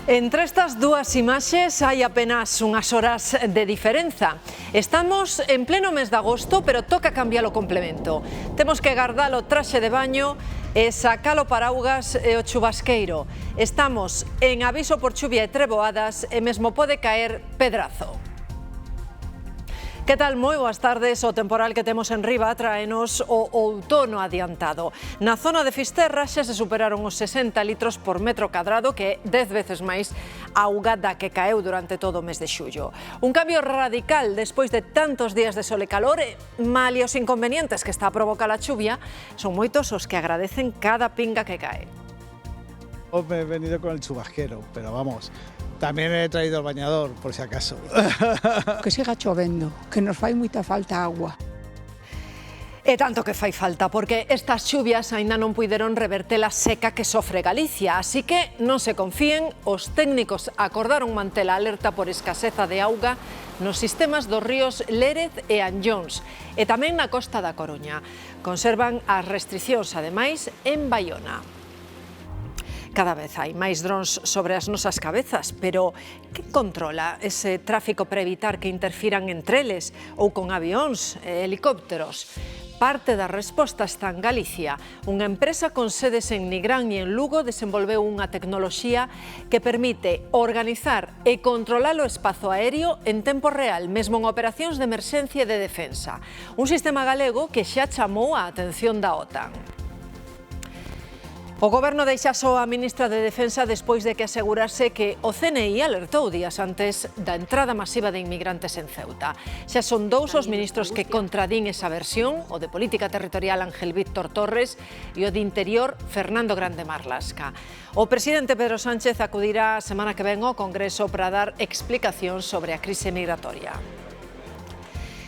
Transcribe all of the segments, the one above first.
Entre estas dúas imaxes hai apenas unhas horas de diferenza. Estamos en pleno mes de agosto, pero toca cambiar o complemento. Temos que gardar o traxe de baño e sacar o paraugas e o chubasqueiro. Estamos en aviso por chuvia e treboadas e mesmo pode caer pedrazo. Que tal? Moi boas tardes. O temporal que temos en riba traenos o outono adiantado. Na zona de Fisterra xa se superaron os 60 litros por metro cadrado, que é 10 veces máis auga da que caeu durante todo o mes de xullo. Un cambio radical despois de tantos días de sol e calor, e malia os inconvenientes que está a provocar a chuvia, son moitos os que agradecen cada pinga que cae. Me he venido con el chubasquero, pero vamos, también he traído el bañador, por si acaso. Que siga chovendo, que nos fai moita falta agua. E tanto que fai falta, porque estas chuvias aínda non puideron reverter a seca que sofre Galicia, así que non se confíen, os técnicos acordaron manter a alerta por escaseza de auga nos sistemas dos ríos Lérez e Anllóns, e tamén na costa da Coruña. Conservan as restricións, ademais, en Baiona. Cada vez hai máis drons sobre as nosas cabezas, pero que controla ese tráfico para evitar que interfiran entre eles ou con avións e helicópteros? Parte da resposta está en Galicia. Unha empresa con sedes en Nigrán e en Lugo desenvolveu unha tecnoloxía que permite organizar e controlar o espazo aéreo en tempo real, mesmo en operacións de emerxencia e de defensa. Un sistema galego que xa chamou a atención da OTAN. O Goberno deixa só a ministra de Defensa despois de que asegurase que o CNI alertou días antes da entrada masiva de inmigrantes en Ceuta. Xa son dous os ministros que contradín esa versión, o de Política Territorial Ángel Víctor Torres e o de Interior Fernando Grande Marlasca. O presidente Pedro Sánchez acudirá a semana que ven ao Congreso para dar explicacións sobre a crise migratoria.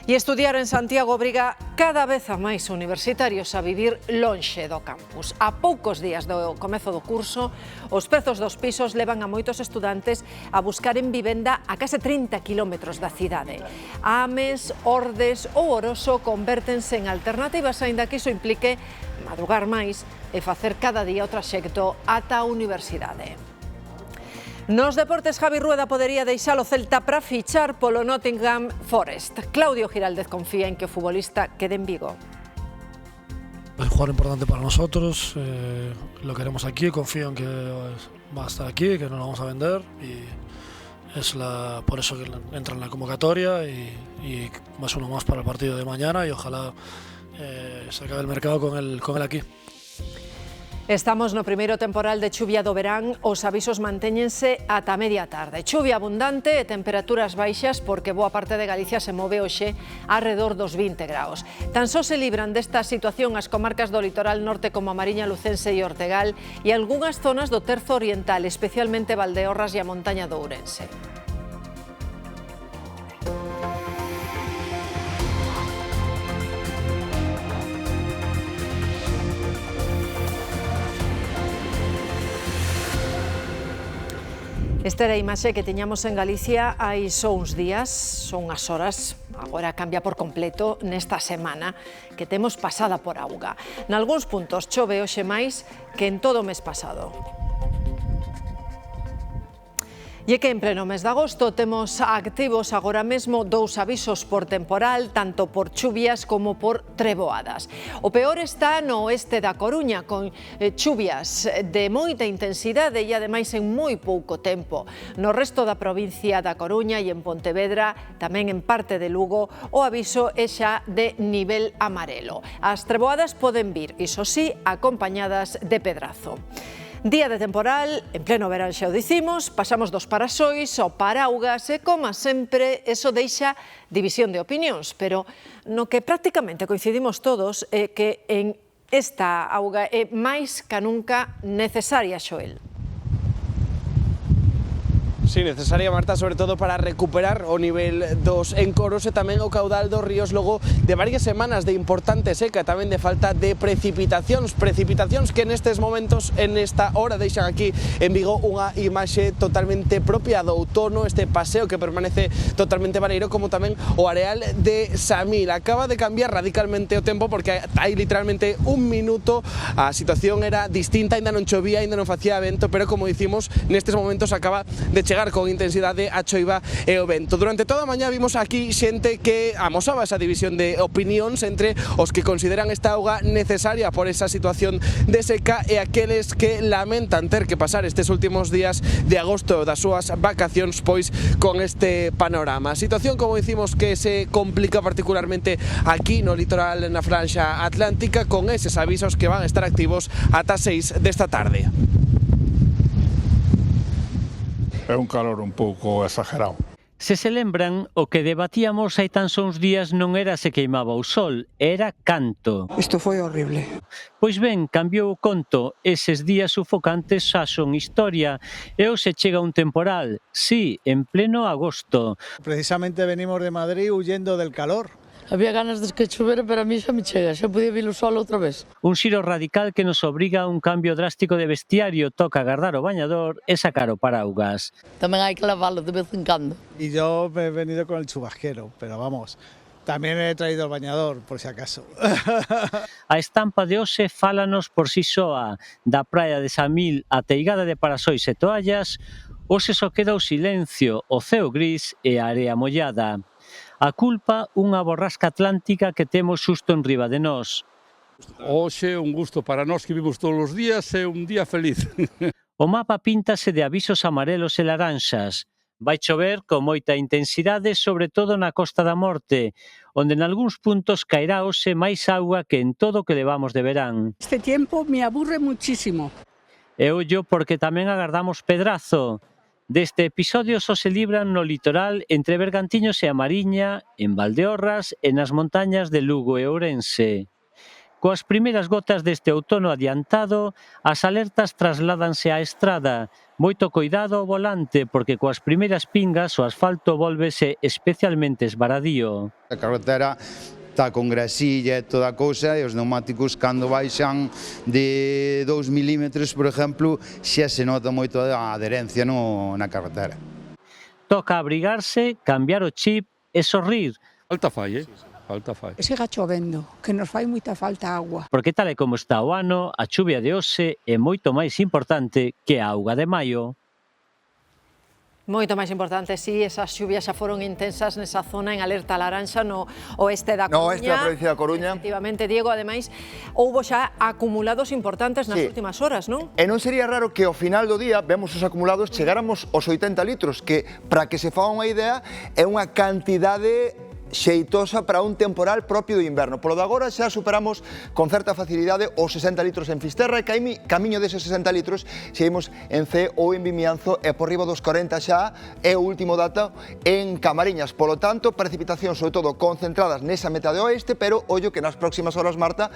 E estudiar en Santiago obriga cada vez a máis universitarios a vivir lonxe do campus. A poucos días do comezo do curso, os prezos dos pisos levan a moitos estudantes a buscar en vivenda a case 30 kilómetros da cidade. Ames, Ordes ou Oroso convértense en alternativas, aínda que iso implique madrugar máis e facer cada día o traxecto ata a universidade. Nos deportes, Javi Rueda podería deixar o Celta para fichar polo Nottingham Forest. Claudio Giraldez confía en que o futbolista quede en Vigo. Es un jugador importante para nosotros, lo queremos aquí, confío en que va a estar aquí, que no lo vamos a vender y es por eso que entra en la convocatoria y más uno más para el partido de mañana y ojalá se acabe el mercado con él aquí. Estamos no primeiro temporal de chuvia do verán, os avisos mantéñense ata media tarde. Chuvia abundante e temperaturas baixas porque boa parte de Galicia se move hoxe arredor dos 20 graus. Tan só se libran desta situación as comarcas do litoral norte como a Mariña Lucense e Ortegal e algunhas zonas do terzo oriental, especialmente Valdeorras e a montaña do Ourense. Esta era a imaxe que tiñamos en Galicia hai só uns días, son unhas horas, agora cambia por completo nesta semana que temos pasada por auga. Nalgúns puntos chove hoxe máis que en todo o mes pasado. E que en pleno mes de agosto temos activos agora mesmo dous avisos por temporal, tanto por chuvias como por treboadas. O peor está no oeste da Coruña, con chuvias de moita intensidade e ademais en moi pouco tempo. No resto da provincia da Coruña e en Pontevedra, tamén en parte de Lugo, o aviso é xa de nivel amarelo. As treboadas poden vir, iso sí, acompañadas de pedrazo. Día de temporal, en pleno verán xa o dicimos, pasamos dos parasois ao paraugas e, como sempre, eso deixa división de opinións, pero no que prácticamente coincidimos todos é que en esta auga é máis ca nunca necesaria, Xoel. Sí, necesaria, Marta, sobre todo para recuperar o nivel dos encoros e tamén o caudal dos ríos logo de varias semanas de importante seca, tamén de falta de precipitacións que nestes momentos, en esta hora, deixan aquí en Vigo unha imaxe totalmente propia do outono, este paseo que permanece totalmente vareiro, como tamén o areal de Samil. Acaba de cambiar radicalmente o tempo porque hai literalmente un minuto a situación era distinta, ainda non chovía, ainda non facía vento, pero como dicimos, nestes momentos acaba de chegar con intensidade a choiva e o vento. Durante toda a mañá vimos aquí xente que amosaba esa división de opinións entre os que consideran esta auga necesaria por esa situación de seca e aqueles que lamentan ter que pasar estes últimos días de agosto das súas vacacións pois con este panorama. Situación, como dicimos, que se complica particularmente aquí no litoral, na franxa atlántica, con eses avisos que van a estar activos ata 6 desta tarde. É un calor un pouco exagerado. Se lembran, o que debatíamos hai tan só uns días non era se queimaba o sol, era canto. Isto foi horrible. Pois ben, cambiou o conto, eses días sufocantes xa son historia, e hoxe chega un temporal, sí, en pleno agosto. Precisamente venimos de Madrid huyendo del calor. Había ganas de que chovera, pero a mí xa me chega, xa podía vir o sol outra vez. Un xiro radical que nos obriga a un cambio drástico de vestiario, toca agardar o bañador e sacar o paraugas. Tamén hai que lavalo de vez en cando. Y yo me he venido con el chubasquero, pero vamos, también he traído el bañador, por si acaso. A estampa de hoxe fálanos por si soa, da praia de Samil a Teigada de Parasois e Toallas, hoxe só queda o silencio, o ceo gris e a area mollada. A culpa, unha borrasca atlántica que temos xusto en riba de nós. Hoxe un gusto para nós que vivimos todos os días, é un día feliz. O mapa píntase de avisos amarelos e laranxas. Vai chover con moita intensidade, sobre todo na Costa da Morte, onde en algúns puntos caerá hoxe máis auga que en todo o que levamos de verán. Este tiempo me aburre muchísimo. E ollo porque tamén agardamos pedrazo. Deste episodio só se libran no litoral entre Bergantiños e a Mariña, en Valdeorras e nas montañas de Lugo e Ourense. Coas primeiras gotas deste outono adiantado, as alertas trasládanse á estrada. Moito coidado ao volante, porque coas primeiras pingas o asfalto vólvese especialmente esvaradío. A carretera está con grasilla e toda a cousa, e os neumáticos cando baixan de 2 milímetros, por exemplo, xa se nota moito a adherencia na carretera. Toca abrigarse, cambiar o chip e sorrir. Falta fai, falta fai. Que siga chovendo, que nos fai moita falta agua. Porque tal e como está o ano, a chuvia de hoxe é moito máis importante que a auga de maio. Moito máis importante, si, esas xuvias xa foron intensas nesa zona en alerta laranxa no oeste da Coruña. No oeste da provincia da Coruña. Efectivamente, Diego, ademais, houbo xa acumulados importantes nas últimas horas, non? E non sería raro que ao final do día, vemos os acumulados, chegáramos aos 80 litros, que, para que se faga unha idea, é unha cantidade xeitosa para un temporal propio do inverno. Polo de agora xa superamos con certa facilidade os 60 litros en Fisterra e camiño deses 60 litros seguimos en Cee ou en Vimianzo e por riba dos 40 xa é o último dato en Camariñas. Polo tanto, precipitacións sobre todo concentradas nesa metade oeste, pero ollo que nas próximas horas, Marta,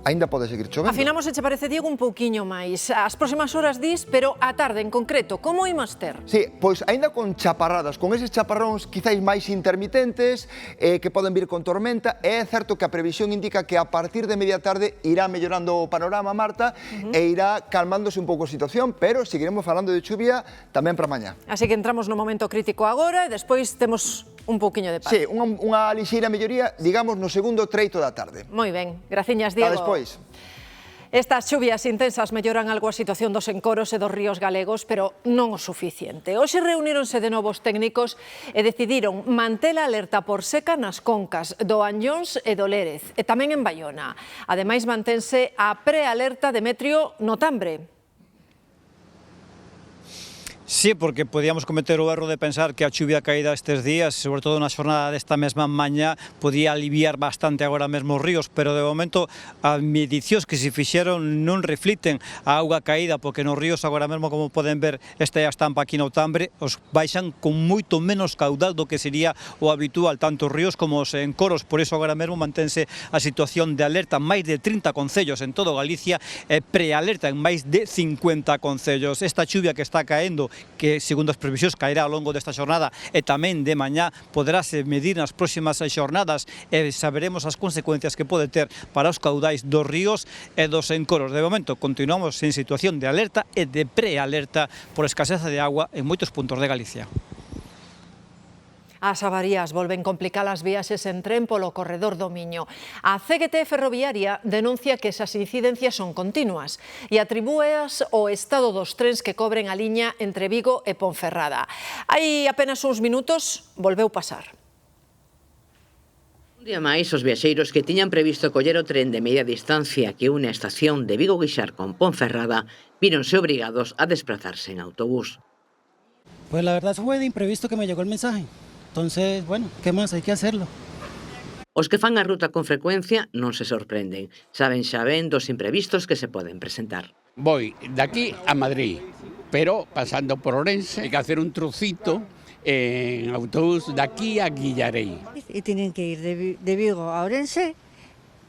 aínda pode seguir chovendo. Afinamos, se che parece, Diego, un pouquiño máis. As próximas horas dis, pero a tarde en concreto, como imos ter? Sí, pois aínda con chaparradas, con eses chaparróns quizáis máis intermitentes, que poden vir con tormenta. É certo que a previsión indica que a partir de media tarde irá mellorando o panorama, Marta, e irá calmándose un pouco a situación, pero seguiremos falando de chuvia tamén para mañá. Así que entramos no momento crítico agora e despois temos un pouquiño de paz. Sí, unha lixeira melloría, digamos, no segundo treito da tarde. Moi ben, graciñas, Diego. A despois. Estas chuvias intensas melloran algo a situación dos encoros e dos ríos galegos, pero non o suficiente. Hoxe reuníronse de novo os técnicos e decidiron manter a alerta por seca nas concas do Anllóns e do Lérez, e tamén en Baiona. Ademais, mantense a prealerta de Metrio no Tambre. Sí, porque podíamos cometer o erro de pensar que a chuvia caída estes días, sobre todo na xornada desta mesma mañá, podía aliviar bastante agora mesmo os ríos, pero de momento as medicións que se fixeron non refliten a auga caída, porque nos ríos agora mesmo, como poden ver, esta é a estampa aquí no Tambre, os baixan con moito menos caudal do que sería o habitual, tanto os ríos como os encoros, por iso agora mesmo mantense a situación de alerta máis de 30 concellos en todo Galicia e prealerta en máis de 50 concellos. Esta chuvia que está caendo que, segundo as previsións, caerá ao longo desta xornada e tamén de mañá poderase medir nas próximas xornadas e saberemos as consecuencias que pode ter para os caudais dos ríos e dos encoros. De momento, continuamos en situación de alerta e de prealerta por escaseza de agua en moitos puntos de Galicia. As avarías volven complicar as viaxes en tren polo corredor do Miño. A CGT Ferroviaria denuncia que esas incidencias son continuas e atribúeas ao estado dos trens que cobren a liña entre Vigo e Ponferrada. Hai apenas uns minutos volveu pasar. Un día máis, os viaxeiros que tiñan previsto coller o tren de media distancia que une a estación de Vigo-Guixar con Ponferrada víronse obrigados a desplazarse en autobús. Pues la verdad fue de imprevisto que me llegó el mensaje. Entonces, bueno, ¿qué más? Hay que hacerlo. Os que fan a ruta con frecuencia non se sorprenden. Saben xa ben dos imprevistos que se poden presentar. Voy de aquí a Madrid, pero pasando por Ourense hay que hacer un trocito en autobús de aquí a Guillarei. Y tienen que ir de Vigo a Ourense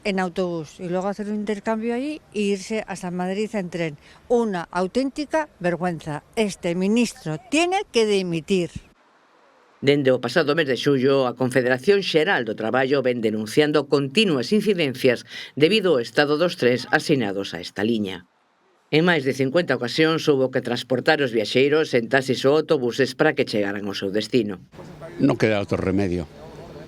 en autobús y luego hacer un intercambio allí e irse hasta Madrid en tren. Una auténtica vergüenza. Este ministro tiene que dimitir. Dende o pasado mes de xullo, a Confederación Xeral do Traballo ven denunciando continuas incidencias debido ao estado dos trens asignados a esta liña. En máis de 50 ocasións houbo que transportar os viaxeiros en taxis ou autobuses para que chegaran ao seu destino. No queda outro remedio.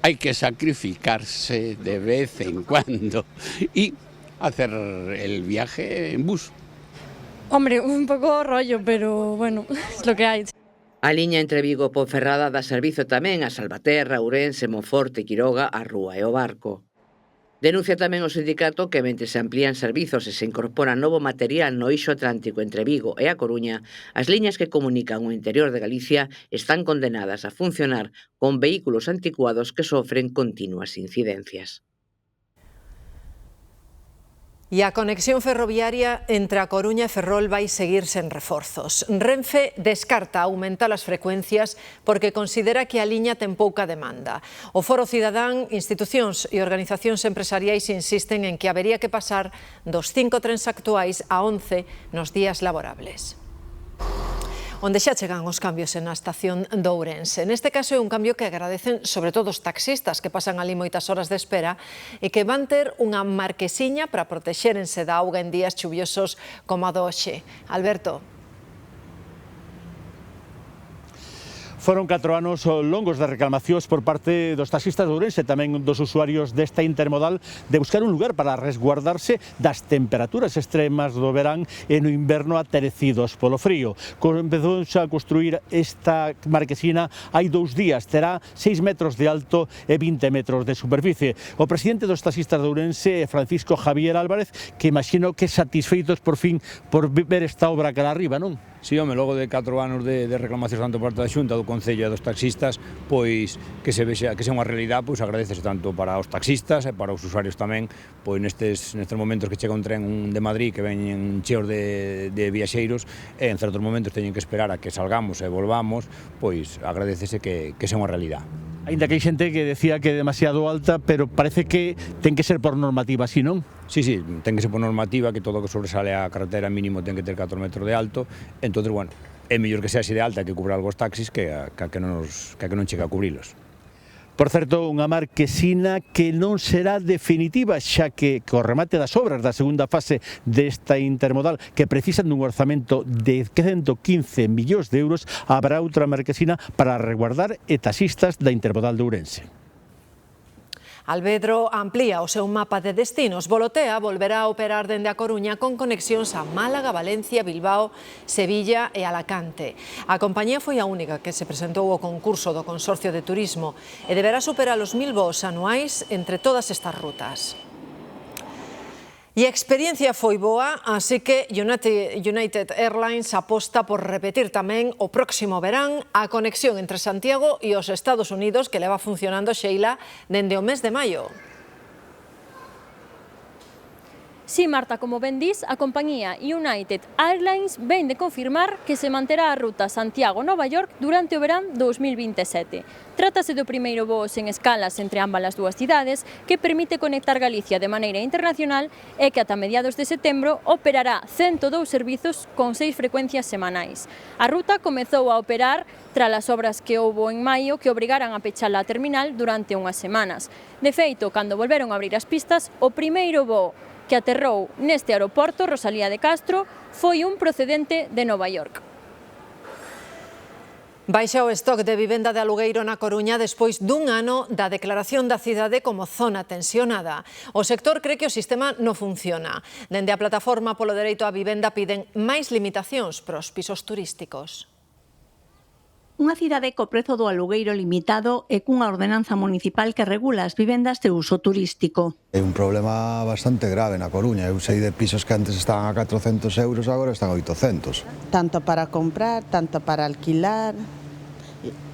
Hay que sacrificarse de vez en cuando y hacer el viaje en bus. Hombre, un poco rollo, pero bueno, es lo que hay. A liña entre Vigo e Ponferrada dá servizo tamén a Salvaterra, Ourense, Monforte, Quiroga, a Rúa e o Barco. Denuncia tamén o sindicato que mentre se amplían servizos e se incorpora novo material no eixo atlántico entre Vigo e A Coruña, as liñas que comunican o interior de Galicia están condenadas a funcionar con vehículos anticuados que sofren continuas incidencias. E a conexión ferroviaria entre A Coruña e Ferrol vai seguir sen reforzos. Renfe descarta aumentar as frecuencias porque considera que a liña ten pouca demanda. O Foro Cidadán, institucións e organizacións empresariais insisten en que habería que pasar dos 5 trens actuais a 11 nos días laborables. Onde xa chegan os cambios na estación de Ourense. Neste caso é un cambio que agradecen sobre todo os taxistas que pasan ali moitas horas de espera e que van ter unha marquesiña para protexérense da auga en días chuviosos como a do hoxe. Alberto. Foron 4 anos longos de reclamacións por parte dos taxistas de Ourense, tamén dos usuarios desta intermodal, de buscar un lugar para resguardarse das temperaturas extremas do verán e no inverno aterecidos polo frío. Empezouse a construir esta marquesina hai 2 días, terá 6 metros de alto e 20 metros de superficie. O presidente dos taxistas de Ourense, Francisco Javier Álvarez, que imagino que satisfeitos por fin por ver esta obra cara arriba, non? Si, home, logo de 4 anos de reclamacións tanto por parte da Xunta, do Concello e dos taxistas, pois que se vexa que sea unha realidade, pois agradecese tanto para os taxistas e para os usuarios tamén, pois nestes momentos que chega un tren de Madrid que veñen cheos de viaxeiros e en certos momentos teñen que esperar a que salgamos e volvamos, pois agradecese que sea unha realidade. Ainda que hai xente que decía que é demasiado alta, pero parece que ten que ser por normativa, así, non? Sí, ten que ser por normativa, que todo o que sobresale a carretera mínimo ten que ter 4 metros de alto, entonces, bueno, é mellor que sea así de alta que cubra algo os taxis que non chega a cubrilos. Por certo, unha marquesina que non será definitiva, xa que co remate das obras da segunda fase desta intermodal, que precisan dun orzamento de 115 millóns de euros, habrá outra marquesina para resguardar e taxistas da intermodal de Ourense. Alvedro amplía o seu mapa de destinos. Volotea volverá a operar dende a Coruña con conexións a Málaga, Valencia, Bilbao, Sevilla e Alacante. A compañía foi a única que se presentou ao concurso do Consorcio de Turismo e deberá superar os 1000 voos anuais entre todas estas rutas. E a experiencia foi boa, así que United Airlines aposta por repetir tamén o próximo verán a conexión entre Santiago e os Estados Unidos que leva funcionando, Sheila, dende o mes de maio. Sí, Marta, como ben dis, a compañía United Airlines ven de confirmar que se manterá a ruta Santiago-Nova York durante o verán 2027. Trátase do primeiro voo sen escalas entre ambas as dúas cidades que permite conectar Galicia de maneira internacional e que ata mediados de setembro operará 102 servizos con 6 frecuencias semanais. A ruta comezou a operar tras as obras que houbo en maio que obrigaran a pechar a terminal durante unhas semanas. De feito, cando volveron a abrir as pistas, o primeiro voo que aterrou neste aeroporto, Rosalía de Castro, foi un procedente de Nova York. Baixa o stock de vivenda de alugueiro na Coruña despois dun ano da declaración da cidade como zona tensionada. O sector cree que o sistema non funciona. Dende a plataforma polo dereito á vivenda piden máis limitacións para os pisos turísticos. Unha cidade co prezo do alugueiro limitado e cunha ordenanza municipal que regula as vivendas de uso turístico. É un problema bastante grave na Coruña. Eu sei de pisos que antes estaban a 400 euros, agora están a 800. Tanto para comprar, tanto para alquilar.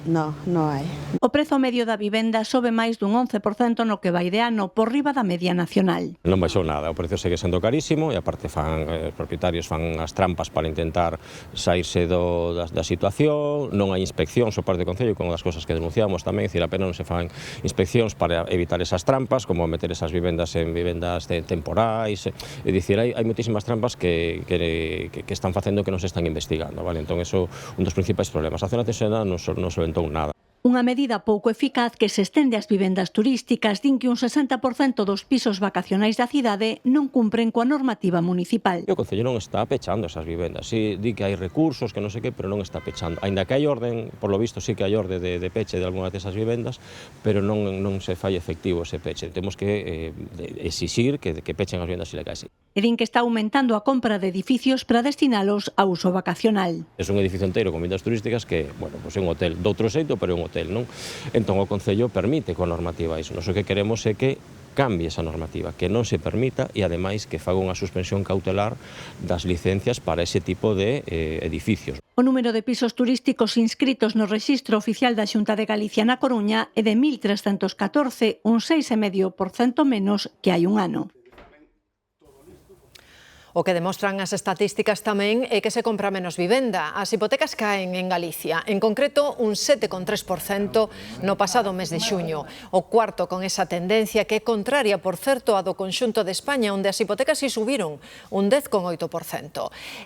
No hai. O prezo medio da vivenda sobe máis dun 11% no que vai de ano por riba da media nacional. Non baixou nada, o precio segue sendo carísimo e aparte os propietarios fan as trampas para intentar saírse da situación, non hai inspeccións por parte do Concello, con as cousas que denunciamos tamén, dicir, apenas non se fan inspeccións para evitar esas trampas, como meter esas vivendas en vivendas temporais, é dicir, hai moitísimas trampas que están facendo que non se están investigando, vale? Entón, eso un dos principais problemas. A zona tensionada non solventou nada. Unha medida pouco eficaz que se estende ás vivendas turísticas, din que un 60% dos pisos vacacionais da cidade non cumpren coa normativa municipal. O Concello non está pechando esas vivendas, sí, di que hai recursos, que non sei que, pero non está pechando. Ainda que hai orden, por lo visto sí que hai orde de peche de algunhas desas vivendas, pero non se fai efectivo ese peche. Temos que exixir que pechen as vivendas ilegais. E din que está aumentando a compra de edificios para destinalos a uso vacacional. É un edificio inteiro con vivendas turísticas que, bueno, é un hotel doutro xeito, pero é un hotel, non? Entón o Concello permite coa normativa iso. Nós o que queremos é que cambie esa normativa, que non se permita e ademais que faga unha suspensión cautelar das licencias para ese tipo de edificios. O número de pisos turísticos inscritos no Rexistro Oficial da Xunta de Galicia na Coruña é de 1.314, un 6,5% menos que hai un ano. O que demostran as estatísticas tamén é que se compra menos vivenda. As hipotecas caen en Galicia, en concreto un 7,3% no pasado mes de xuño. O cuarto con esa tendencia que é contraria, por certo, a do conxunto de España, onde as hipotecas si subiron un 10,8%.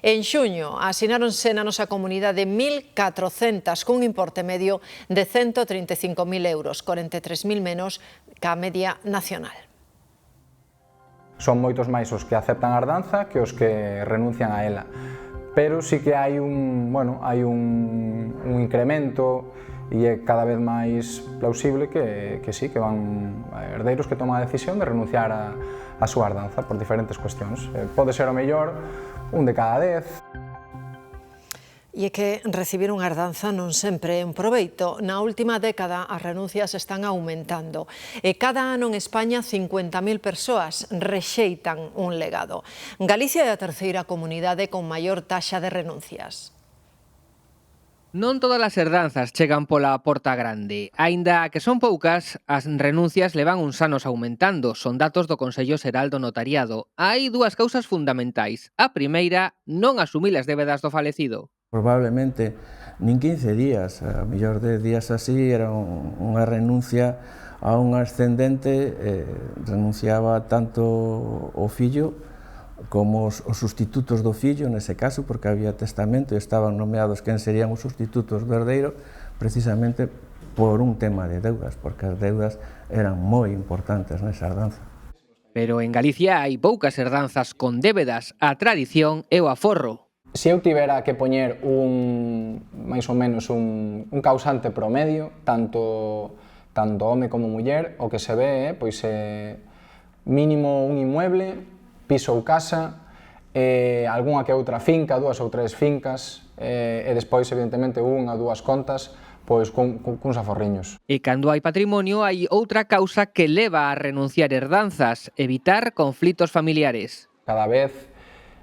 En xuño asináronse na nosa comunidade 1.400 cun importe medio de 135.000 euros, 43.000 menos que a media nacional. Son moitos máis os que aceptan a herdanza que os que renuncian a ela. Pero sí que hai un incremento e é cada vez máis plausible que sí, que van herdeiros que toman a decisión de renunciar a súa herdanza por diferentes cuestións. Pode ser o mellor un de cada 10. E é que recibir unha herdanza non sempre é un proveito. Na última década as renuncias están aumentando e cada ano en España 50.000 persoas rexeitan un legado. Galicia é a terceira comunidade con maior taxa de renuncias. Non todas as herdanzas chegan pola porta grande. Aínda que son poucas, as renuncias levan uns anos aumentando. Son datos do Consello Xeral do Notariado. Hai dúas causas fundamentais. A primeira, non asumir as débedas do falecido. Probablemente nin 15 días, a mellor 10 días así, era unha renuncia a un ascendente, renunciaba tanto o fillo como os sustitutos do fillo, nese caso, porque había testamento e estaban nomeados quen serían os sustitutos do herdeiro, precisamente por un tema de deudas, porque as deudas eran moi importantes nesa herdanza. Pero en Galicia hai poucas herdanzas con débedas. A tradición é o aforro. Se eu tivera que poñer máis ou menos un causante promedio, tanto home como muller, o que se ve é mínimo un inmueble, piso ou casa, algunha que outra finca, 2 ou 3 fincas, e despois, evidentemente, unha ou dúas contas, cuns aforriños. E cando hai patrimonio, hai outra causa que leva a renunciar herdanzas, evitar conflitos familiares. Cada vez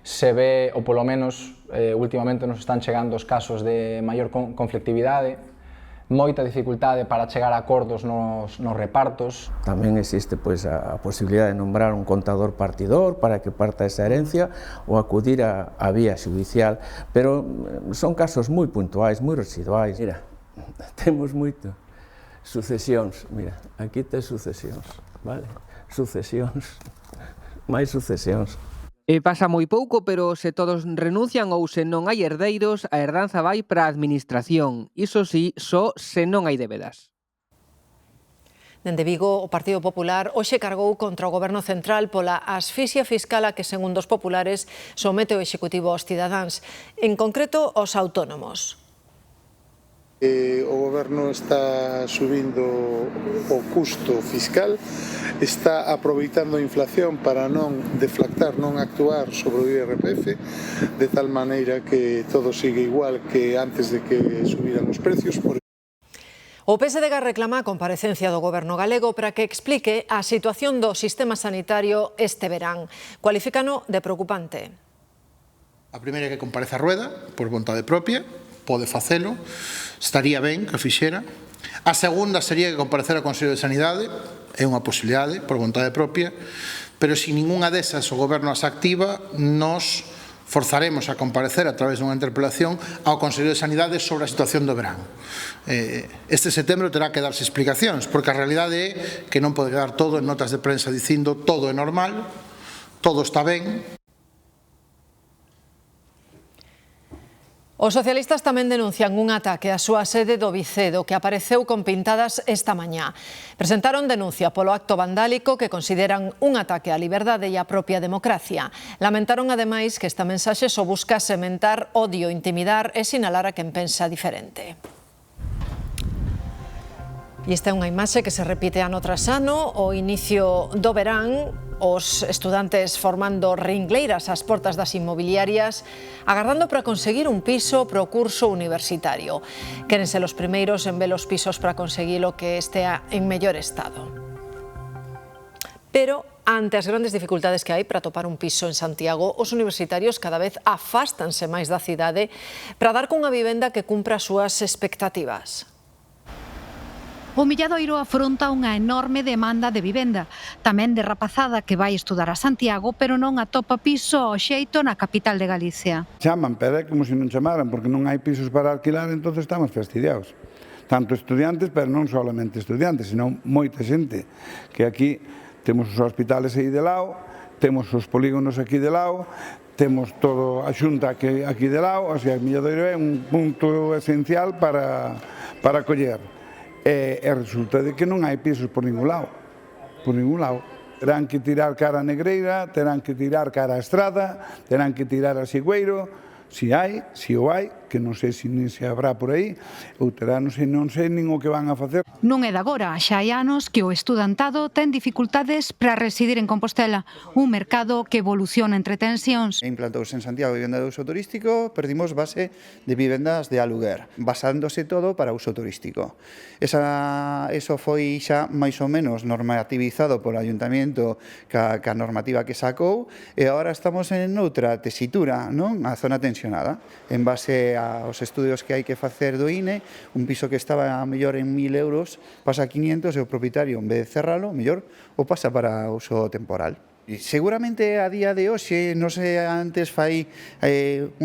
se ve, ou polo menos últimamente nos están chegando os casos de maior conflictividade, moita dificultade para chegar a acordos nos repartos. Tamén existe a posibilidade de nombrar un contador partidor para que parta esa herencia ou acudir á vía xudicial, pero son casos moi puntuais, moi residuais. Mira, temos moito Sucesións, mira, aquí tes sucesións, vale? Sucesións, máis sucesións. E pasa moi pouco, pero se todos renuncian ou se non hai herdeiros, a herdanza vai para a administración. Iso sí, só se non hai débedas. Dende Vigo, o Partido Popular hoxe cargou contra o Goberno Central pola asfixia fiscal a que, segundo os populares, somete o Executivo aos cidadáns, en concreto aos autónomos. O Goberno está subindo o custo fiscal, está aproveitando a inflación para non deflactar, non actuar sobre o IRPF, de tal maneira que todo sigue igual que antes de que subiran os precios. O PSDG reclama a comparecencia do Goberno galego para que explique a situación do sistema sanitario este verán. Cualifícano de preocupante. A primeira é que compareza a Rueda, por vontade propia, pode facelo, estaría ben que o fixera. A segunda sería que comparecer ao Consello de Sanidade, é unha posibilidade, por vontade propia, pero se ningunha desas o Goberno as activa, nos forzaremos a comparecer a través dunha interpelación ao Consello de Sanidade sobre a situación do verán. Este setembro terá que darse explicacións, porque a realidade é que non pode quedar todo en notas de prensa dicindo todo é normal, todo está ben. Os socialistas tamén denuncian un ataque á súa sede do Vicedo que apareceu con pintadas esta mañá. Presentaron denuncia polo acto vandálico que consideran un ataque á liberdade e á propia democracia. Lamentaron ademais que esta mensaxe só busca sementar odio, intimidar e sinalar a quen pensa diferente. E esta é unha imaxe que se repite ano tras ano, o inicio do verán, os estudantes formando ringleiras ás portas das inmobiliarias, agardando para conseguir un piso pro curso universitario. Queren ser os primeiros en ver os pisos para conseguir o que estea en mellor estado. Pero, ante as grandes dificultades que hai para topar un piso en Santiago, os universitarios cada vez afástanse máis da cidade para dar cunha vivenda que cumpra as súas expectativas. O Milladoiro afronta unha enorme demanda de vivenda, tamén de rapazada que vai estudar a Santiago, pero non atopa piso ao xeito na capital de Galicia. Chaman, pero é como se non chamaran, porque non hai pisos para alquilar, entón estamos fastidiados. Tanto estudiantes, pero non solamente estudiantes, senón moita xente, que aquí temos os hospitales aí de lado, temos os polígonos aquí de lado, temos todo a xunta aquí de lado, o sea, o Milladoiro é un punto esencial para acoller. E resulta de que non hai pisos por ningún lado, Terán que tirar cara a Negreira, terán que tirar cara a Estrada, terán que tirar a Sigüeiro, si o hai, que non sei se nin se habrá por aí, ou terán, non sei nin o que van a facer. Non é de agora, xa hai anos que o estudantado ten dificultades para residir en Compostela, un mercado que evoluciona entre tensións. Implantouse en Santiago vivenda de uso turístico, perdimos base de vivendas de aluguer, basándose todo para uso turístico. Eso foi xa máis ou menos normativizado polo Ayuntamiento ca normativa que sacou, e agora estamos en outra tesitura, non? A zona tensionada, en base aos estudios que hai que facer do INE, un piso que estaba a mellor en 1.000 euros pasa a 500 e o propietario, en vez de cerralo, mellor, o pasa para uso temporal. E seguramente a día de hoxe, non sei, antes fai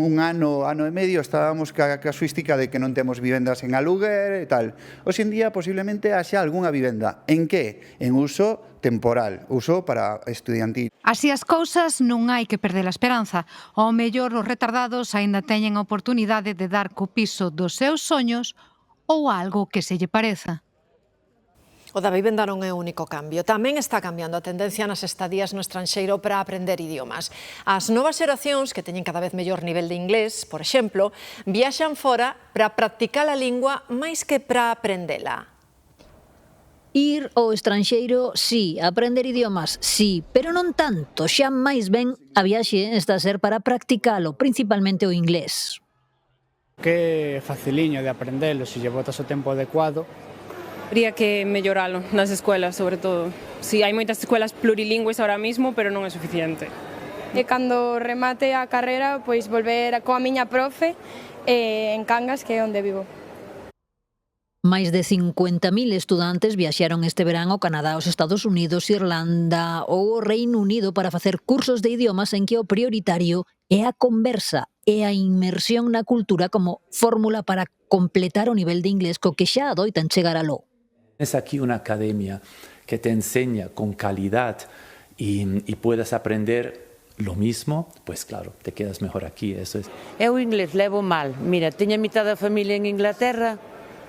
un ano e medio, estábamos ca casuística de que non temos vivendas en aluguer e tal. Hoxe en día posiblemente haxa algunha vivenda. En que? En uso temporal, uso para estudiantil. Así as cousas, non hai que perder a esperanza. Ao mellor os retardados aínda teñen a oportunidade de dar co piso dos seus soños ou algo que se lle pareza. O da vivenda non é o único cambio. Tamén está cambiando a tendencia nas estadías no estranxeiro para aprender idiomas. As novas xeracións, que teñen cada vez mellor nivel de inglés, por exemplo, viaxan fora para practicar a lingua máis que para aprendela. Ir ao estranxeiro, sí, aprender idiomas, sí, pero non tanto, xa máis ben a viaxe está a ser para practicalo, principalmente o inglés. Que é faciliño de aprendelo, se lle botas o tempo adecuado. Habría que melloralo nas escuelas, sobre todo. Si hai moitas escuelas plurilingües ahora mismo, pero non é suficiente. E cando remate a carreira, pois volver coa miña profe en Cangas, que é onde vivo. Máis de 50.000 estudantes viaxaron este verán ao Canadá, aos Estados Unidos, Irlanda ou o Reino Unido para facer cursos de idiomas en que o prioritario é a conversa e a inmersión na cultura como fórmula para completar o nivel de inglés co que xa adoitan chegar aló. Es aquí una academia que te enseña con calidad y puedas aprender lo mismo, pues claro, te quedas mejor aquí, eso es. Eu inglés levo mal. Mira, teño a mitad da familia en Inglaterra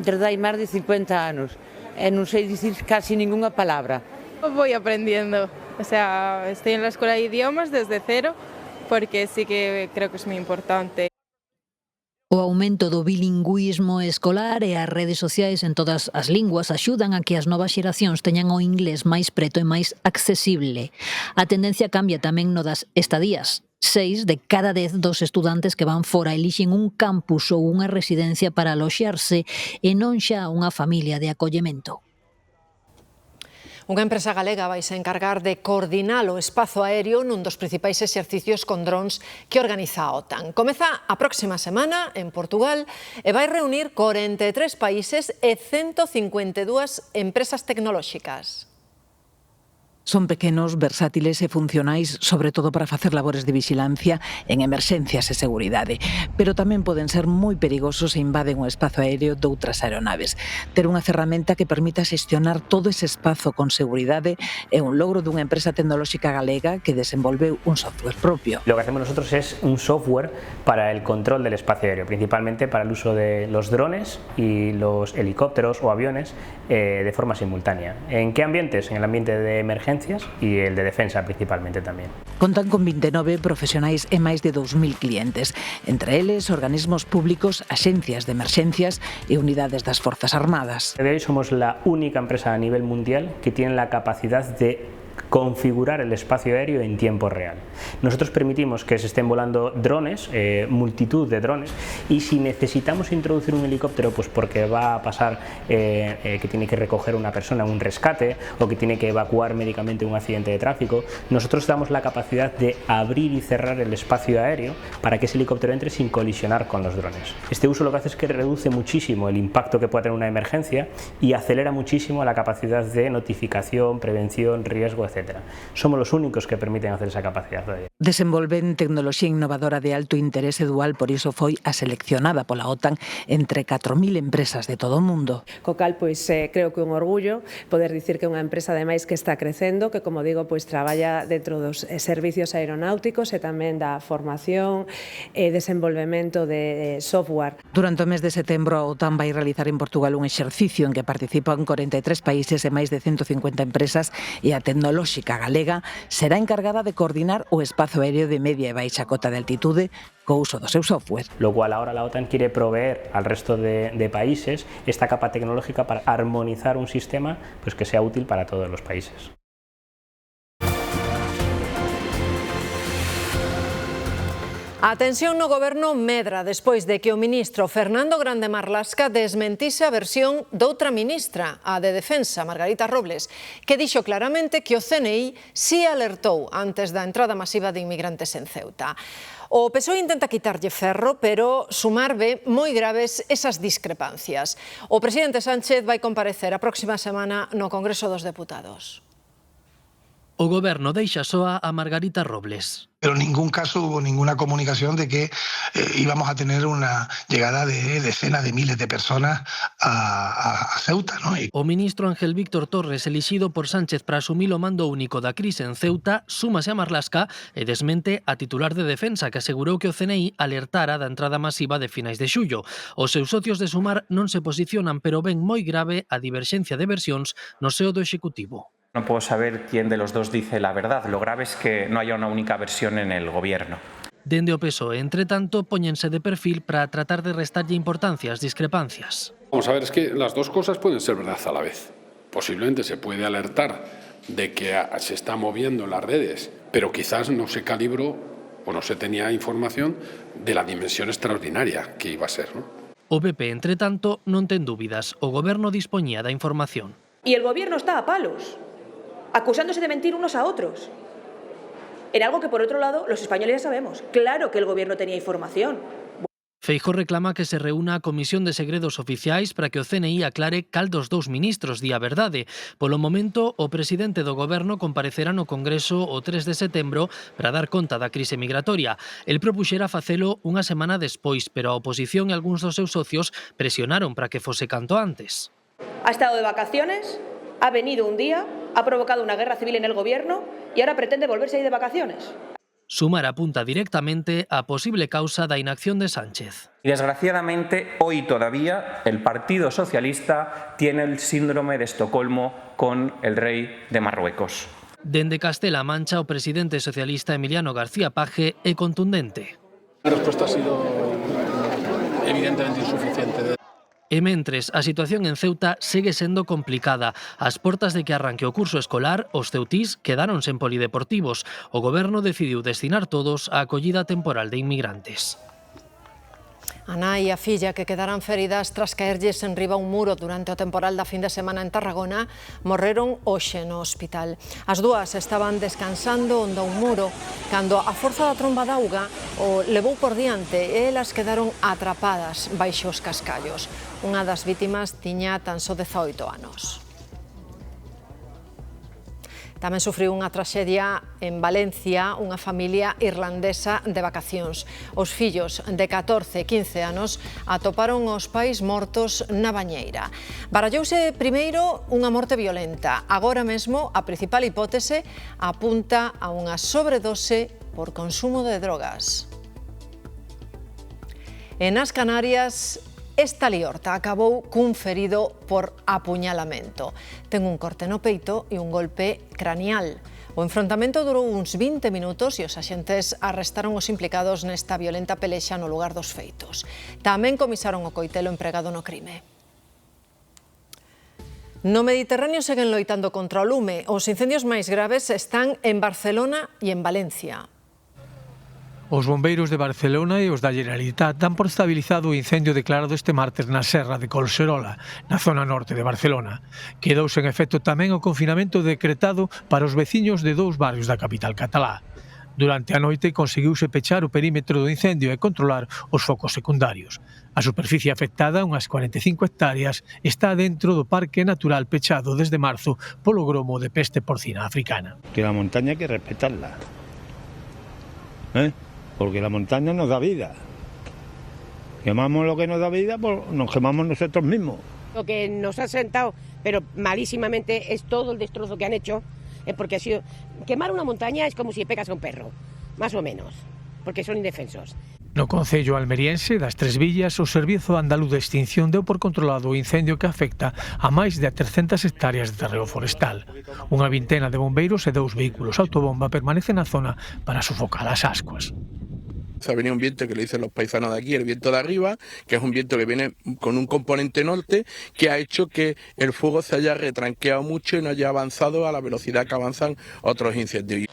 desde hai máis de 50 anos e non sei dicir casi ninguna palabra. Voy aprendiendo, o sea, estoy en la escuela de idiomas desde cero porque sí que creo que es muy importante. O aumento do bilingüismo escolar e as redes sociais en todas as linguas axudan a que as novas xeracións teñan o inglés máis preto e máis accesible. A tendencia cambia tamén no das estadías. 6 de cada 10 dos estudantes que van fora elixen un campus ou unha residencia para aloxarse e non xa unha familia de acollemento. Unha empresa galega vai se encargar de coordinar o espazo aéreo nun dos principais exercicios con drons que organiza a OTAN. Comeza a próxima semana en Portugal e vai reunir 43 países e 152 empresas tecnolóxicas. Son pequenos, versátiles e funcionais, sobre todo para facer labores de vigilancia en emerxencias e seguridade. Pero tamén poden ser moi perigosos e invaden o espazo aéreo de outras aeronaves. Ter unha ferramenta que permita xestionar todo ese espazo con seguridade é un logro dunha empresa tecnolóxica galega que desenvolveu un software propio. Lo que hacemos nosotros es un software para el control del espacio aéreo, principalmente para el uso de los drones y los helicópteros o aviones de forma simultánea. ¿En qué ambientes? En el ambiente de emergencia y el de defensa principalmente tamén. Contan con 29 profesionais e máis de 2.000 clientes, entre eles organismos públicos, axencias de emerxencias e unidades das Forzas Armadas. De hoy somos la única empresa a nivel mundial que tiene la capacidad de configurar el espacio aéreo en tiempo real. Nosotros permitimos que se estén volando drones, multitud de drones, y si necesitamos introducir un helicóptero, pues porque va a pasar que tiene que recoger una persona, un rescate, o que tiene que evacuar médicamente un accidente de tráfico, nosotros damos la capacidad de abrir y cerrar el espacio aéreo para que ese helicóptero entre sin colisionar con los drones. Este uso lo que hace es que reduce muchísimo el impacto que puede tener una emergencia y acelera muchísimo la capacidad de notificación, prevención, riesgo, etc. Somos los únicos que permiten hacer esa capacidad. Desenvolven tecnoloxía innovadora de alto interese dual, por iso foi a seleccionada pola OTAN entre 4.000 empresas de todo o mundo. Co cal, creo que é un orgullo poder dicir que é unha empresa ademais que está crecendo, que como digo, traballa dentro dos servicios aeronáuticos e tamén da formación e desenvolvemento de software. Durante o mes de setembro a OTAN vai realizar en Portugal un exercicio en que participan 43 países e máis de 150 empresas e a tecnolóxica galega será encargada de coordinar o espazo aéreo de media e baixa cota de altitude co uso do seu software. Lo cual ahora la OTAN quiere proveer al resto de países esta capa tecnológica para armonizar un sistema que sea útil para todos los países. A tensión no goberno medra despois de que o ministro Fernando Grande Marlaska desmentise a versión doutra ministra, a de Defensa, Margarita Robles, que dixo claramente que o CNI si alertou antes da entrada masiva de inmigrantes en Ceuta. O PSOE intenta quitarlle ferro, pero sumar ve moi graves esas discrepancias. O presidente Sánchez vai comparecer a próxima semana no Congreso dos Deputados. O goberno deixa soa a Margarita Robles. Pero en ningún caso hubo ninguna comunicación de que íbamos a tener una llegada de decenas de miles de personas a Ceuta, ¿no? O ministro Ángel Víctor Torres, elixido por Sánchez para asumir o mando único da crise en Ceuta, súmase a Marlaska e desmente a titular de Defensa, que asegurou que o CNI alertara da entrada masiva de finais de xullo. Os seus socios de Sumar non se posicionan, pero ven moi grave a diverxencia de versións no seo do Executivo. No puedo saber quién de los dos dice la verdad. Lo grave es que no haya una única versión en el gobierno. Dende o PSOE, entre tanto, póñense de perfil para tratar de restarlle importancia ás discrepancias. Vamos a ver, es que las dos cosas pueden ser verdad a la vez. Posiblemente se puede alertar de que se está moviendo en las redes, pero quizás no se calibró o no se tenía información de la dimensión extraordinaria que iba a ser, ¿no? O PP, entre tanto, non ten dúbidas. O goberno dispoñía da información. Y el gobierno está a palos, acusándose de mentir unos a otros. En algo que, por otro lado, los españoles ya sabemos. Claro que el gobierno tenía información. Feijóo reclama que se reúna a Comisión de Segredos Oficiais para que o CNI aclare cal dos dous ministros di a verdade. Polo momento, o presidente do goberno comparecerá no Congreso o 3 de setembro para dar conta da crise migratoria. El propuxera facelo unha semana despois, pero a oposición e algúns dos seus socios presionaron para que fose canto antes. Ha estado de vacaciones, ha venido un día, ha provocado una guerra civil en el gobierno y ahora pretende volverse a ir de vacaciones. Sumar apunta directamente a posible causa da inacción de Sánchez. Y desgraciadamente, hoy todavía el Partido Socialista tiene el síndrome de Estocolmo con el rey de Marruecos. Dende Castela Mancha, o presidente socialista Emiliano García Paje é contundente. La respuesta ha sido evidentemente insuficiente. E mentres, a situación en Ceuta segue sendo complicada. Ás portas de que arranque o curso escolar, os ceutís quedaron sen polideportivos. O goberno decidiu destinar todos á acollida temporal de inmigrantes. A nai e a filla, que quedaran feridas tras caerlles enriba un muro durante o temporal da fin de semana en Tarragona, morreron hoxe no hospital. As dúas estaban descansando onde un muro cando a forza da tromba d'auga o levou por diante e elas quedaron atrapadas baixo os cascallos. Unha das vítimas tiña tan só 18 anos. Tamén sufriu unha traxedia en Valencia unha familia irlandesa de vacacións. Os fillos de 14 e 15 anos atoparon os pais mortos na bañeira. Barallouse primeiro unha morte violenta. Agora mesmo a principal hipótese apunta a unha sobredose por consumo de drogas. E nas Canarias, esta liorta acabou cun ferido por apuñalamento. Ten un corte no peito e un golpe cranial. O enfrontamento durou uns 20 minutos e os axentes arrestaron os implicados nesta violenta pelexa no lugar dos feitos. Tamén comisaron o coitelo empregado no crime. No Mediterráneo seguen loitando contra o lume. Os incendios máis graves están en Barcelona e en Valencia. Os bombeiros de Barcelona e os da Generalitat dan por estabilizado o incendio declarado este martes na Serra de Colserola, na zona norte de Barcelona. Quedouse en efecto tamén o confinamento decretado para os veciños de 2 barrios da capital catalá. Durante a noite conseguiuse pechar o perímetro do incendio e controlar os focos secundarios. A superficie afectada, unhas 45 hectáreas, está dentro do Parque Natural pechado desde marzo polo gromo de peste porcina africana. Que a montaña hai que respetarla. Porque la montaña nos da vida. Quemamos lo que nos da vida, pues nos quemamos nosotros mismos. Lo que nos ha sentado, pero malísimamente, es todo el destrozo que han hecho, porque ha sido... Quemar una montaña es como si pegas a un perro, más o menos, porque son indefensos. No concello almeriense das Tres Villas, o Servizo Andaluz de Extinción deu por controlado o incendio que afecta a máis de 300 hectáreas de terreo forestal. Unha vintena de bombeiros e 2 vehículos autobomba permanecen na zona para sofocar as ascuas. Ha venido un viento que le dicen los paisanos de aquí, el viento de arriba, que es un viento que viene con un componente norte, que ha hecho que el fuego se haya retranqueado mucho y no haya avanzado a la velocidad que avanzan otros incendios.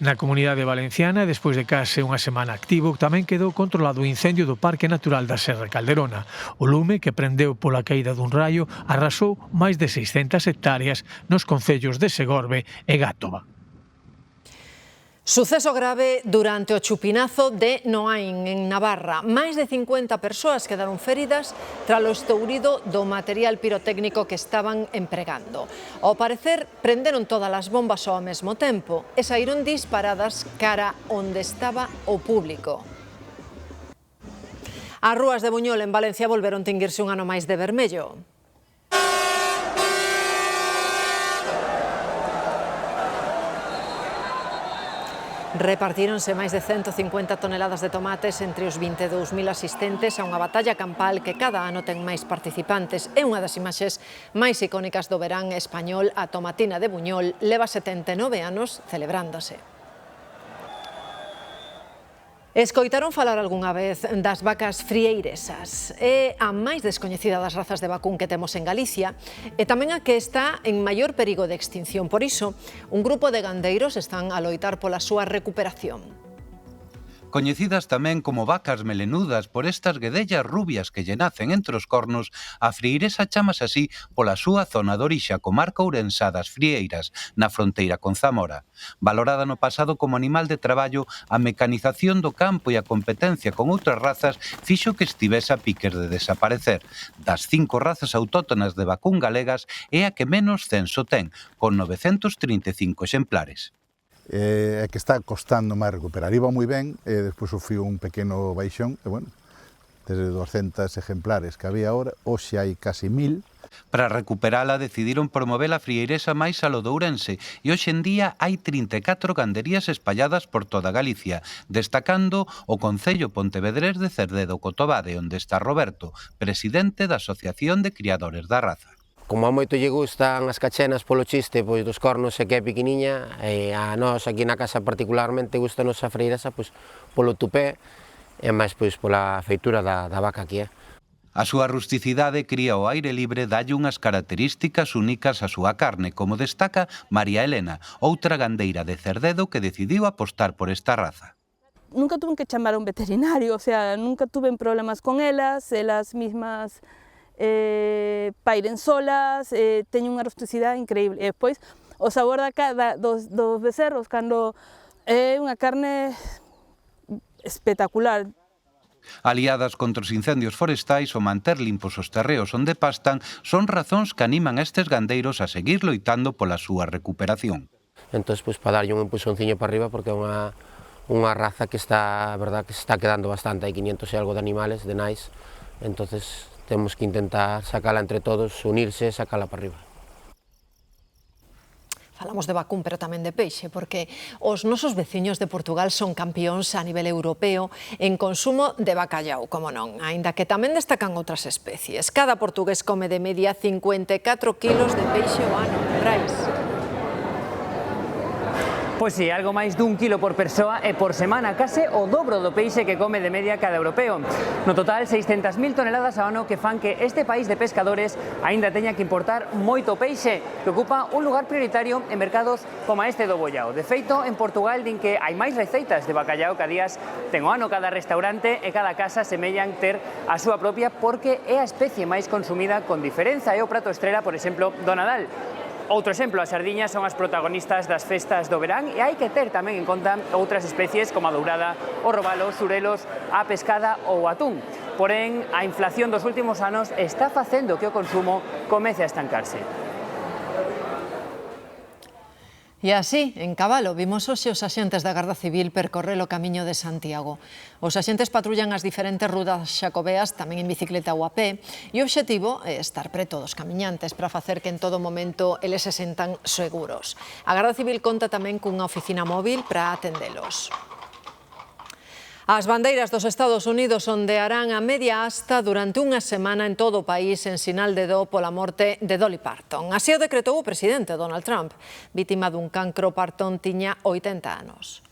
Na Comunidade Valenciana, despois de case unha semana activo, tamén quedou controlado o incendio do Parque Natural da Serra Calderona. O lume, que prendeu pola caída dun raio, arrasou máis de 600 hectáreas nos concellos de Segorbe e Gátova. Suceso grave durante o chupinazo de Noain, en Navarra. Máis de 50 persoas quedaron feridas tras o estourido do material pirotécnico que estaban empregando. Ao parecer, prenderon todas as bombas ao mesmo tempo e saíron disparadas cara onde estaba o público. As rúas de Buñol, en Valencia, volveron tinguirse un ano máis de vermello. Repartíronse máis de 150 toneladas de tomates entre os 22.000 asistentes a unha batalla campal que cada ano ten máis participantes. É unha das imaxes máis icónicas do verán español. A tomatina de Buñol leva 79 anos celebrándose. Escoitaron falar algunha vez das vacas frieiresas. É a máis descoñecida das razas de vacún que temos en Galicia e tamén a que está en maior perigo de extinción. Por iso, un grupo de gandeiros están a loitar pola súa recuperación. Coñecidas tamén como vacas melenudas por estas guedellas rubias que lle nacen entre os cornos, a frieiresa chamase así pola súa zona de orixe, a comarca ourensá das Frieiras, na fronteira con Zamora. Valorada no pasado como animal de traballo, a mecanización do campo e a competencia con outras razas fixo que estivese a piques de desaparecer. Das 5 razas autóctonas de vacún galegas é a que menos censo ten, con 935 exemplares. É que está costando máis recuperar. Iba moi ben, e despois sufriu un pequeno baixón, e bueno, desde 200 ejemplares que había ahora, hoxe hai casi 1000. Para recuperala decidiron promover a frieiresa máis a lo de Ourense e hoxe en día hai 34 ganderías espalladas por toda Galicia, destacando o Concello pontevedrés de Cerdedo Cotobade, onde está Roberto, presidente da Asociación de Criadores da Raza. Como a moito lle gustan as cachenas polo chiste pois dos cornos e que é pequeniña, e a nós aquí na casa particularmente gustanos a frieiresa pois polo tupé e máis pois pola feitura da vaca que é. A súa rusticidade cría ao aire libre dalle unhas características únicas á súa carne, como destaca María Elena, outra gandeira de Cerdedo que decidiu apostar por esta raza. Nunca tuve que chamar a un veterinario, o sea, nunca tuve problemas con elas mismas pairen solas, teñen unha rusticidade increíble. E despois, o sabor dos becerros, cando é unha carne espectacular. Aliadas contra os incendios forestais ou manter limpos os terreos onde pastan son razóns que animan a estes gandeiros a seguir loitando pola súa recuperación. Entón, pois, para darlle un empuxonciño para arriba, porque é unha raza que está, verdad, que se está quedando bastante, hai 500 e algo de animales, de nais, entonces temos que intentar sacala entre todos, unirse e sacala para arriba. Falamos de vacún, pero tamén de peixe, porque os nosos veciños de Portugal son campións a nivel europeo en consumo de bacallau, como non, aínda que tamén destacan outras especies. Cada portugués come de media 54 kilos de peixe ao ano. Brais. Pois sí, algo máis dun kilo por persoa e por semana, case o dobro do peixe que come de media cada europeo. No total, 600.000 toneladas ao ano que fan que este país de pescadores aínda teña que importar moito peixe, que ocupa un lugar prioritario en mercados como este do Bollao. De feito, en Portugal din que hai máis receitas de bacallau que a días ten o ano cada restaurante e cada casa semellan ter a súa propia porque é a especie máis consumida con diferenza. É o prato estrela, por exemplo, do Nadal. Outro exemplo, as sardiñas son as protagonistas das festas do verán e hai que ter tamén en conta outras especies como a dourada, o robalo, os surelos, a pescada ou o atún. Porén, a inflación dos últimos anos está facendo que o consumo comece a estancarse. E así, en Cabalo, vimos hoxe os axentes da Garda Civil percorrer o camiño de Santiago. Os axentes patrullan as diferentes rutas xacobeas, tamén en bicicleta ou a pé, e o obxectivo é estar preto dos camiñantes para facer que en todo momento eles se sentan seguros. A Garda Civil conta tamén cunha oficina móvil para atendelos. As bandeiras dos Estados Unidos ondearán a media asta durante unha semana en todo o país en sinal de dó pola morte de Dolly Parton. Así o decretou o presidente Donald Trump. Vítima dun cancro, Parton tiña 80 anos.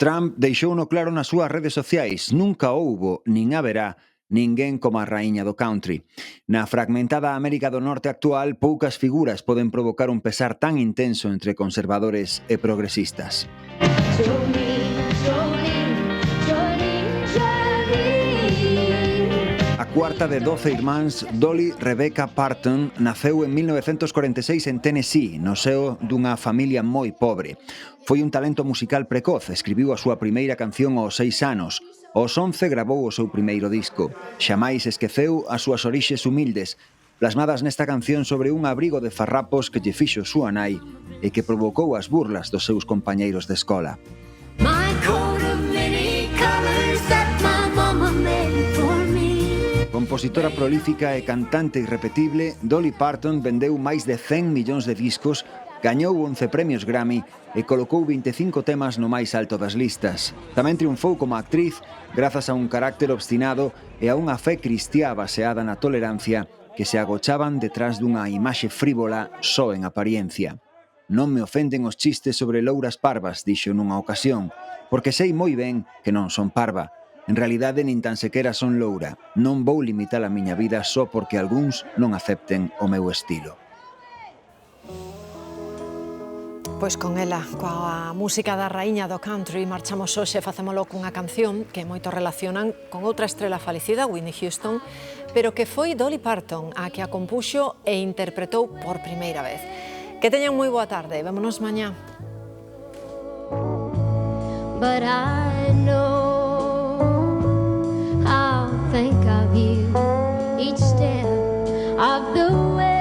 Trump deixouno claro nas súas redes sociais. Nunca houbo, nin haberá, ninguén como a raíña do country. Na fragmentada América do Norte actual, poucas figuras poden provocar un pesar tan intenso entre conservadores e progresistas. A cuarta de 12 irmáns, Dolly Rebecca Parton, naceu en 1946 en Tennessee, no seo dunha familia moi pobre. Foi un talento musical precoz, escribiu a súa primeira canción aos 6 anos. Aos 11 gravou o seu primeiro disco. Xamais esqueceu as súas orixes humildes, plasmadas nesta canción sobre un abrigo de farrapos que lle fixo súa nai e que provocou as burlas dos seus compañeiros de escola. Compositora prolífica e cantante irrepetible, Dolly Parton vendeu máis de 100 millóns de discos, gañou 11 premios Grammy e colocou 25 temas no máis alto das listas. Tamén triunfou como actriz grazas a un carácter obstinado e a unha fe cristiá baseada na tolerancia que se agochaban detrás dunha imaxe frívola só en apariencia. Non me ofenden os chistes sobre louras parvas, dixo nunha ocasión, porque sei moi ben que non son parva. En realidade, nin tan sequera son loura. Non vou limitar a miña vida só porque algúns non acepten o meu estilo. Pois con ela, coa música da raíña do country, marchamos hoxe e facémolo cunha canción que moito relacionan con outra estrela falecida, Whitney Houston, pero que foi Dolly Parton a que a compuxo e interpretou por primeira vez. Que teñan moi boa tarde, vémonos mañá. But I know I'll think of you each step of the way.